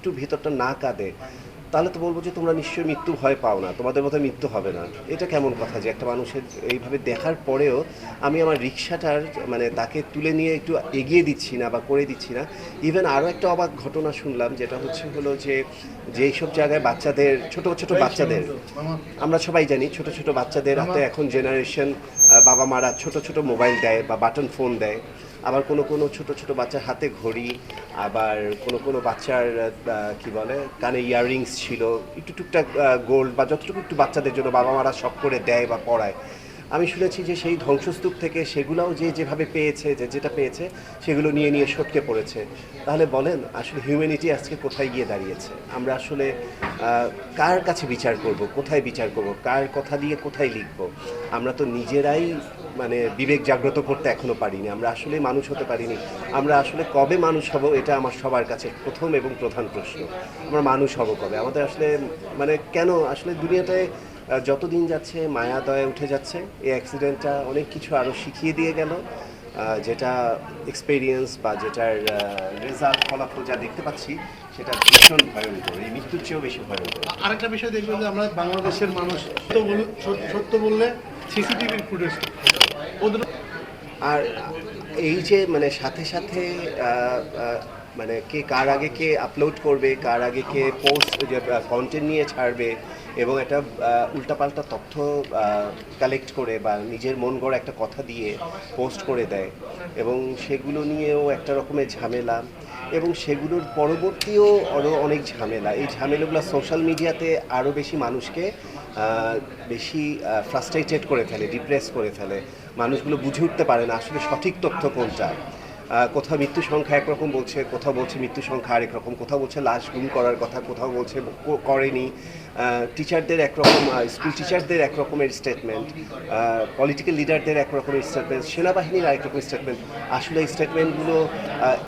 একটু ভেতরটা না কাঁদে, তাহলে তো বলবো যে তোমরা নিশ্চয়ই মৃত্যু ভয় পাও না, তোমাদের মতো মৃত্যু হবে না। এটা কেমন কথা যে একটা মানুষের এইভাবে দেখার পরেও আমি আমার রিক্সাটার মানে তাকে তুলে নিয়ে একটু এগিয়ে দিচ্ছি না বা করে দিচ্ছি না। ইভেন আরও একটা অবাক ঘটনা শুনলাম, যেটা হলো যে যেই সব জায়গায় বাচ্চাদের ছোট ছোট বাচ্চাদের, আমরা সবাই জানি ছোট ছোট বাচ্চাদের হাতে এখন জেনারেশন বাবা মারা ছোট ছোট মোবাইল দেয় বা বাটন ফোন দেয়। আবার কোনো কোনো ছোট ছোট বাচ্চার হাতে ঘড়ি, আবার কোনো কোনো বাচ্চার কি বলে কানে ইয়াররিংস ছিল, একটু টুকটাক গোল্ড বা যতটুকু একটু বাচ্চাদের জন্য বাবা মারা শখ করে দেয় বা পড়ায়। আমি শুনেছি যে সেই ধ্বংসস্তূপ থেকে সেগুলোও যে যেভাবে পেয়েছে, যে যেটা পেয়েছে সেগুলো নিয়ে নিয়ে সটকে পড়েছে। তাহলে বলেন আসলে হিউম্যানিটি আজকে কোথায় গিয়ে দাঁড়িয়েছে? আমরা আসলে কার কাছে বিচার করব, কোথায় বিচার করব, কার কথা দিয়ে কোথায় লিখব? আমরা তো নিজেরাই মানে বিবেক জাগ্রত করতে এখনো পারিনি, আমরা আসলে মানুষ হতে পারিনি। আমরা আসলে কবে মানুষ হব, এটা আমার সবার কাছে প্রথম এবং প্রধান প্রশ্ন। আমরা মানুষ হব কবে? আমাদের আসলে মানে কেন আসলে দুনিয়াটায় যতদিন যাচ্ছে মায়া দয়া উঠে যাচ্ছে। এই অ্যাক্সিডেন্টটা অনেক কিছু আরও শিখিয়ে দিয়ে গেল, যেটা এক্সপেরিয়েন্স বা যেটার রেজাল্ট ফলাফল যা দেখতে পাচ্ছি সেটা ভীষণ ভয়ঙ্কর, এই মৃত্যুর চেয়েও বেশি ভয়ঙ্কর। আরেকটা বিষয় দেখবেন যে আমরা বাংলাদেশের মানুষ সত্য বললে সিসিটিভির ফুটেজ ওদের আর এই যে মানে সাথে সাথে মানে কে কার আগে কে আপলোড করবে, কার আগে কে পোস্ট যে কন্টেন্ট নিয়ে ছাড়বে, এবং একটা উল্টাপাল্টা তথ্য কালেক্ট করে বা নিজের মন গড়া একটা কথা দিয়ে পোস্ট করে দেয়, এবং সেগুলো নিয়েও একটা রকমের ঝামেলা, এবং সেগুলোর পরবর্তীও আরও অনেক ঝামেলা। এই ঝামেলাগুলো সোশ্যাল মিডিয়াতে আরও বেশি মানুষকে বেশি ফ্রাস্ট্রেটেড করে ফেলে, ডিপ্রেস করে ফেলে। মানুষগুলো বুঝে উঠতে পারে না আসলে সঠিক তথ্য কোনটা। কোথাও মৃত্যু সংখ্যা একরকম বলছে, কোথাও বলছে মৃত্যু সংখ্যা আরেক রকম, কোথাও বলছে লাশ গুম করার কথা, কোথাও বলছে করেনি। টিচারদের একরকম, স্কুল টিচারদের এক রকমের স্টেটমেন্ট, পলিটিক্যাল লিডারদের এক রকমের স্টেটমেন্ট, সেনাবাহিনীর আরেক রকমের স্টেটমেন্ট। আসলে এই স্টেটমেন্টগুলো